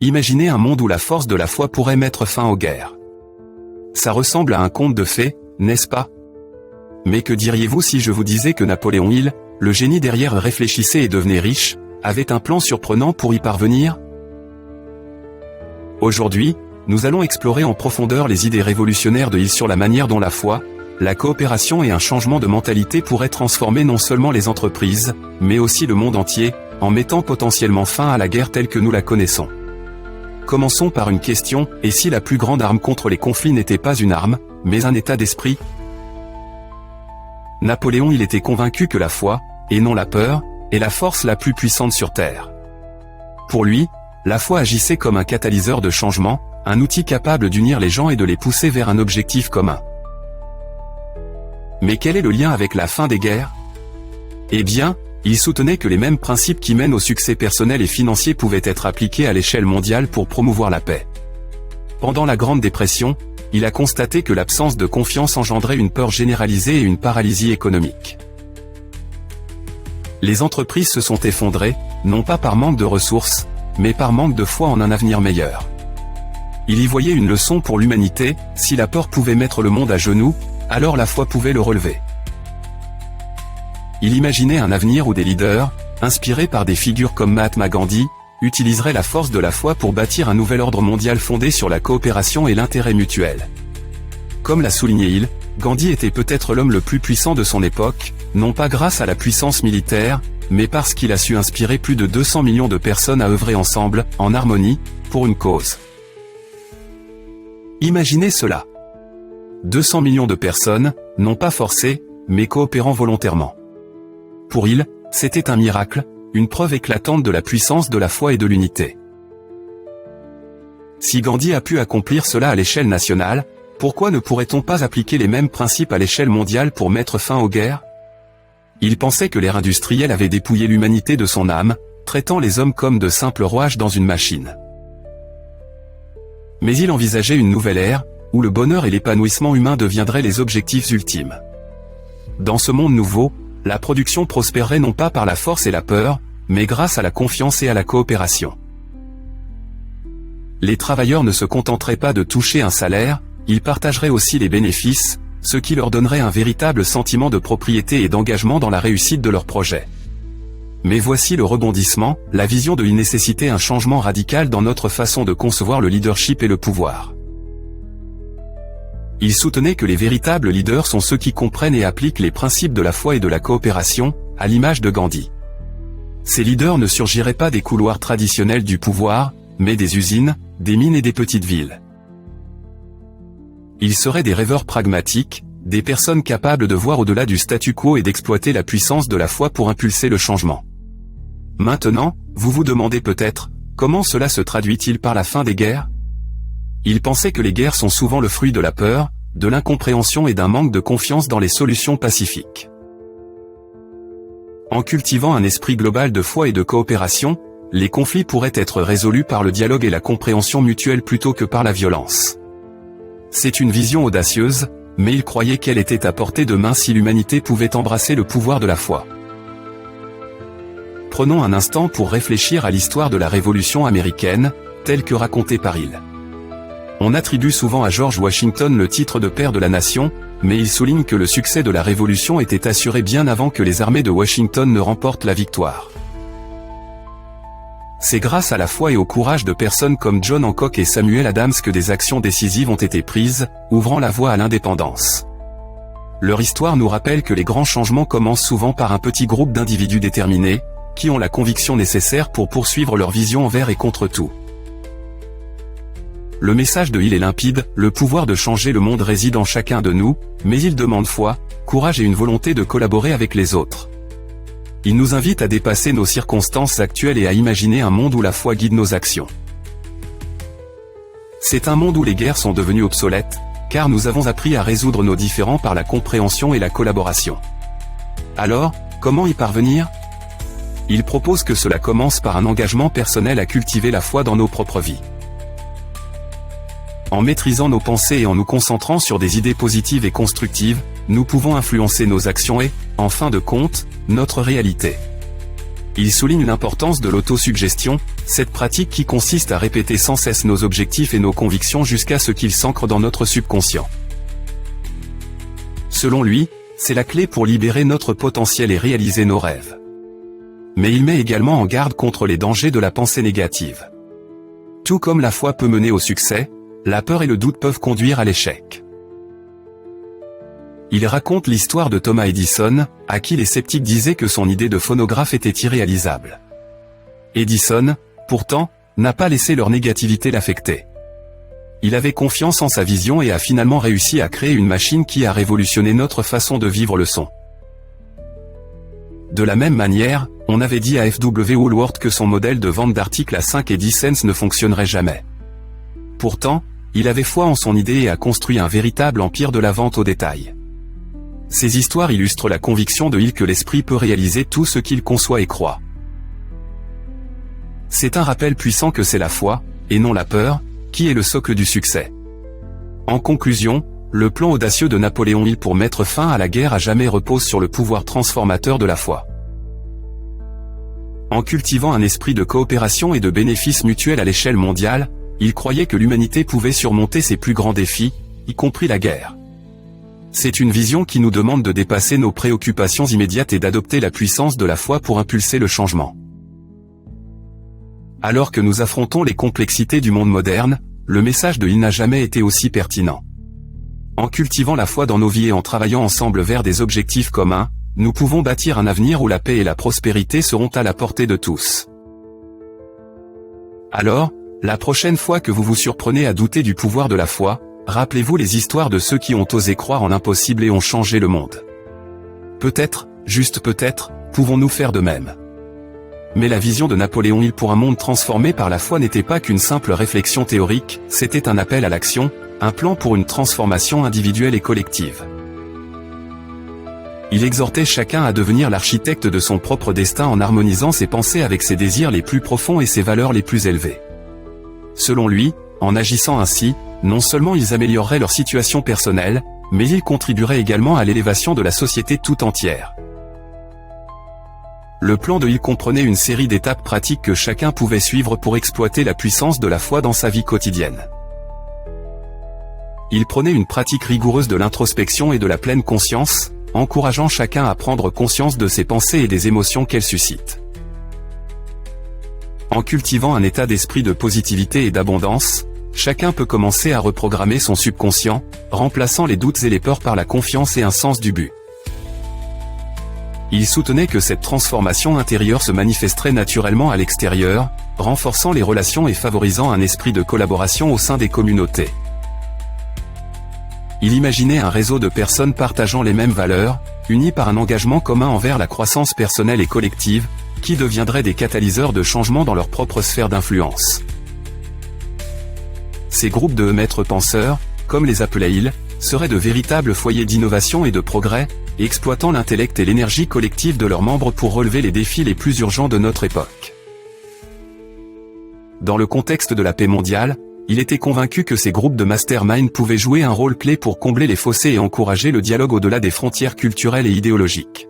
Imaginez un monde où la force de la foi pourrait mettre fin aux guerres. Ça ressemble à un conte de fées, n'est-ce pas? Mais que diriez-vous si je vous disais que Napoléon Hill, le génie derrière Réfléchissez et devenez riche, avait un plan surprenant pour y parvenir? Aujourd'hui, nous allons explorer en profondeur les idées révolutionnaires de Hill sur la manière dont la foi, la coopération et un changement de mentalité pourraient transformer non seulement les entreprises, mais aussi le monde entier, en mettant potentiellement fin à la guerre telle que nous la connaissons. Commençons par une question, et si la plus grande arme contre les conflits n'était pas une arme, mais un état d'esprit? Napoléon Hill était convaincu que la foi, et non la peur, est la force la plus puissante sur Terre. Pour lui, la foi agissait comme un catalyseur de changement, un outil capable d'unir les gens et de les pousser vers un objectif commun. Mais quel est le lien avec la fin des guerres? Eh bien, il soutenait que les mêmes principes qui mènent au succès personnel et financier pouvaient être appliqués à l'échelle mondiale pour promouvoir la paix. Pendant la Grande Dépression, il a constaté que l'absence de confiance engendrait une peur généralisée et une paralysie économique. Les entreprises se sont effondrées, non pas par manque de ressources, mais par manque de foi en un avenir meilleur. Il y voyait une leçon pour l'humanité, si la peur pouvait mettre le monde à genoux, alors la foi pouvait le relever. Il imaginait un avenir où des leaders, inspirés par des figures comme Mahatma Gandhi, utiliseraient la force de la foi pour bâtir un nouvel ordre mondial fondé sur la coopération et l'intérêt mutuel. Comme l'a souligné Hill, Gandhi était peut-être l'homme le plus puissant de son époque, non pas grâce à la puissance militaire, mais parce qu'il a su inspirer plus de 200 millions de personnes à œuvrer ensemble, en harmonie, pour une cause. Imaginez cela. 200 millions de personnes, non pas forcées, mais coopérant volontairement. Pour Hill, c'était un miracle, une preuve éclatante de la puissance de la foi et de l'unité. Si Gandhi a pu accomplir cela à l'échelle nationale, pourquoi ne pourrait-on pas appliquer les mêmes principes à l'échelle mondiale pour mettre fin aux guerres? Il pensait que l'ère industrielle avait dépouillé l'humanité de son âme, traitant les hommes comme de simples rouages dans une machine. Mais il envisageait une nouvelle ère, où le bonheur et l'épanouissement humain deviendraient les objectifs ultimes. Dans ce monde nouveau, la production prospérerait non pas par la force et la peur, mais grâce à la confiance et à la coopération. Les travailleurs ne se contenteraient pas de toucher un salaire, ils partageraient aussi les bénéfices, ce qui leur donnerait un véritable sentiment de propriété et d'engagement dans la réussite de leur projet. Mais voici le rebondissement, la vision de Hill nécessitait un changement radical dans notre façon de concevoir le leadership et le pouvoir. Il soutenait que les véritables leaders sont ceux qui comprennent et appliquent les principes de la foi et de la coopération, à l'image de Gandhi. Ces leaders ne surgiraient pas des couloirs traditionnels du pouvoir, mais des usines, des mines et des petites villes. Ils seraient des rêveurs pragmatiques, des personnes capables de voir au-delà du statu quo et d'exploiter la puissance de la foi pour impulser le changement. Maintenant, vous vous demandez peut-être, comment cela se traduit-il par la fin des guerres? Il pensait que les guerres sont souvent le fruit de la peur, de l'incompréhension et d'un manque de confiance dans les solutions pacifiques. En cultivant un esprit global de foi et de coopération, les conflits pourraient être résolus par le dialogue et la compréhension mutuelle plutôt que par la violence. C'est une vision audacieuse, mais il croyait qu'elle était à portée de main si l'humanité pouvait embrasser le pouvoir de la foi. Prenons un instant pour réfléchir à l'histoire de la Révolution américaine, telle que racontée par Hill. On attribue souvent à George Washington le titre de père de la nation, mais il souligne que le succès de la Révolution était assuré bien avant que les armées de Washington ne remportent la victoire. C'est grâce à la foi et au courage de personnes comme John Hancock et Samuel Adams que des actions décisives ont été prises, ouvrant la voie à l'indépendance. Leur histoire nous rappelle que les grands changements commencent souvent par un petit groupe d'individus déterminés, qui ont la conviction nécessaire pour poursuivre leur vision envers et contre tout. Le message de Hill est limpide, le pouvoir de changer le monde réside en chacun de nous, mais il demande foi, courage et une volonté de collaborer avec les autres. Il nous invite à dépasser nos circonstances actuelles et à imaginer un monde où la foi guide nos actions. C'est un monde où les guerres sont devenues obsolètes, car nous avons appris à résoudre nos différends par la compréhension et la collaboration. Alors, comment y parvenir? Il propose que cela commence par un engagement personnel à cultiver la foi dans nos propres vies. En maîtrisant nos pensées et en nous concentrant sur des idées positives et constructives, nous pouvons influencer nos actions et, en fin de compte, notre réalité. Il souligne l'importance de l'autosuggestion, cette pratique qui consiste à répéter sans cesse nos objectifs et nos convictions jusqu'à ce qu'ils s'ancrent dans notre subconscient. Selon lui, c'est la clé pour libérer notre potentiel et réaliser nos rêves. Mais il met également en garde contre les dangers de la pensée négative. Tout comme la foi peut mener au succès, la peur et le doute peuvent conduire à l'échec. Il raconte l'histoire de Thomas Edison, à qui les sceptiques disaient que son idée de phonographe était irréalisable. Edison, pourtant, n'a pas laissé leur négativité l'affecter. Il avait confiance en sa vision et a finalement réussi à créer une machine qui a révolutionné notre façon de vivre le son. De la même manière, on avait dit à F.W. Woolworth que son modèle de vente d'articles à 5 et 10 cents ne fonctionnerait jamais. Pourtant, il avait foi en son idée et a construit un véritable empire de la vente au détail. Ces histoires illustrent la conviction de Hill que l'esprit peut réaliser tout ce qu'il conçoit et croit. C'est un rappel puissant que c'est la foi, et non la peur, qui est le socle du succès. En conclusion, le plan audacieux de Napoléon Hill pour mettre fin à la guerre à jamais repose sur le pouvoir transformateur de la foi. En cultivant un esprit de coopération et de bénéfice mutuel à l'échelle mondiale, il croyait que l'humanité pouvait surmonter ses plus grands défis, y compris la guerre. C'est une vision qui nous demande de dépasser nos préoccupations immédiates et d'adopter la puissance de la foi pour impulser le changement. Alors que nous affrontons les complexités du monde moderne, le message de Hill n'a jamais été aussi pertinent. En cultivant la foi dans nos vies et en travaillant ensemble vers des objectifs communs, nous pouvons bâtir un avenir où la paix et la prospérité seront à la portée de tous. Alors, la prochaine fois que vous vous surprenez à douter du pouvoir de la foi, rappelez-vous les histoires de ceux qui ont osé croire en l'impossible et ont changé le monde. Peut-être, juste peut-être, pouvons-nous faire de même. Mais la vision de Napoléon Hill pour un monde transformé par la foi n'était pas qu'une simple réflexion théorique, c'était un appel à l'action, un plan pour une transformation individuelle et collective. Il exhortait chacun à devenir l'architecte de son propre destin en harmonisant ses pensées avec ses désirs les plus profonds et ses valeurs les plus élevées. Selon lui, en agissant ainsi, non seulement ils amélioreraient leur situation personnelle, mais ils contribueraient également à l'élévation de la société tout entière. Le plan de Hill comprenait une série d'étapes pratiques que chacun pouvait suivre pour exploiter la puissance de la foi dans sa vie quotidienne. Il prônait une pratique rigoureuse de l'introspection et de la pleine conscience, encourageant chacun à prendre conscience de ses pensées et des émotions qu'elles suscitent. En cultivant un état d'esprit de positivité et d'abondance, chacun peut commencer à reprogrammer son subconscient, remplaçant les doutes et les peurs par la confiance et un sens du but. Il soutenait que cette transformation intérieure se manifesterait naturellement à l'extérieur, renforçant les relations et favorisant un esprit de collaboration au sein des communautés. Il imaginait un réseau de personnes partageant les mêmes valeurs, unies par un engagement commun envers la croissance personnelle et collective, qui deviendraient des catalyseurs de changement dans leur propre sphère d'influence. Ces groupes de maîtres penseurs, comme les appelait Hill, seraient de véritables foyers d'innovation et de progrès, exploitant l'intellect et l'énergie collective de leurs membres pour relever les défis les plus urgents de notre époque. Dans le contexte de la paix mondiale, il était convaincu que ces groupes de mastermind pouvaient jouer un rôle clé pour combler les fossés et encourager le dialogue au-delà des frontières culturelles et idéologiques.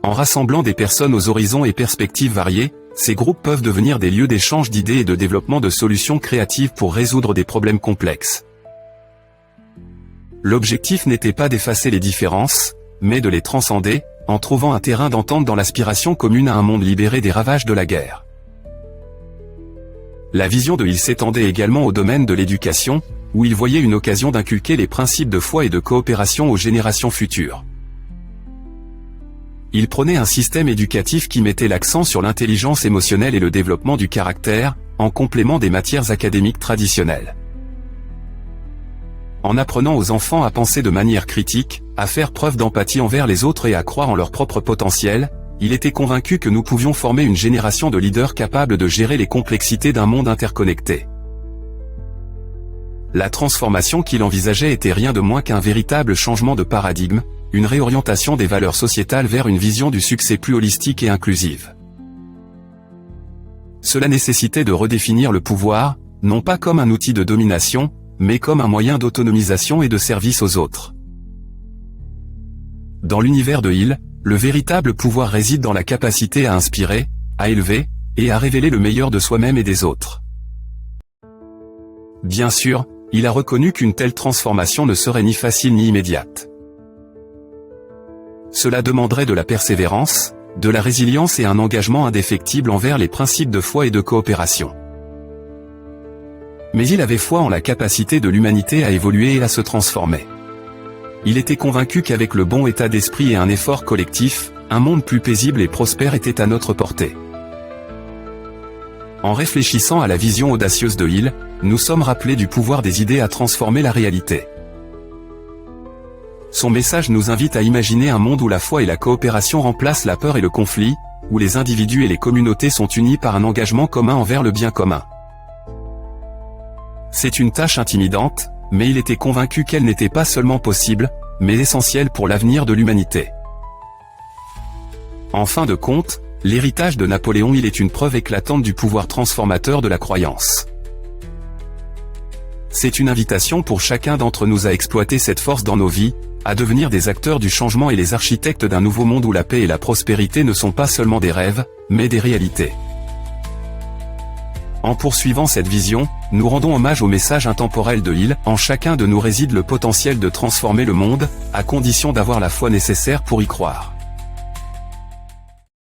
En rassemblant des personnes aux horizons et perspectives variés, ces groupes peuvent devenir des lieux d'échange d'idées et de développement de solutions créatives pour résoudre des problèmes complexes. L'objectif n'était pas d'effacer les différences, mais de les transcender, en trouvant un terrain d'entente dans l'aspiration commune à un monde libéré des ravages de la guerre. La vision de Hill s'étendait également au domaine de l'éducation, où il voyait une occasion d'inculquer les principes de foi et de coopération aux générations futures. Il prônait un système éducatif qui mettait l'accent sur l'intelligence émotionnelle et le développement du caractère, en complément des matières académiques traditionnelles. En apprenant aux enfants à penser de manière critique, à faire preuve d'empathie envers les autres et à croire en leur propre potentiel, il était convaincu que nous pouvions former une génération de leaders capables de gérer les complexités d'un monde interconnecté. La transformation qu'il envisageait était rien de moins qu'un véritable changement de paradigme, une réorientation des valeurs sociétales vers une vision du succès plus holistique et inclusive. Cela nécessitait de redéfinir le pouvoir, non pas comme un outil de domination, mais comme un moyen d'autonomisation et de service aux autres. Dans l'univers de Hill, Le véritable pouvoir réside dans la capacité à inspirer, à élever, et à révéler le meilleur de soi-même et des autres. Bien sûr, il a reconnu qu'une telle transformation ne serait ni facile ni immédiate. Cela demanderait de la persévérance, de la résilience et un engagement indéfectible envers les principes de foi et de coopération. Mais il avait foi en la capacité de l'humanité à évoluer et à se transformer. Il était convaincu qu'avec le bon état d'esprit et un effort collectif, un monde plus paisible et prospère était à notre portée. En réfléchissant à la vision audacieuse de Hill, nous sommes rappelés du pouvoir des idées à transformer la réalité. Son message nous invite à imaginer un monde où la foi et la coopération remplacent la peur et le conflit, où les individus et les communautés sont unis par un engagement commun envers le bien commun. C'est une tâche intimidante, mais il était convaincu qu'elle n'était pas seulement possible, mais essentielle pour l'avenir de l'humanité. En fin de compte, l'héritage de Napoléon Hill est une preuve éclatante du pouvoir transformateur de la croyance. C'est une invitation pour chacun d'entre nous à exploiter cette force dans nos vies, à devenir des acteurs du changement et les architectes d'un nouveau monde où la paix et la prospérité ne sont pas seulement des rêves, mais des réalités. En poursuivant cette vision, nous rendons hommage au message intemporel de Hill. En chacun de nous réside le potentiel de transformer le monde, à condition d'avoir la foi nécessaire pour y croire.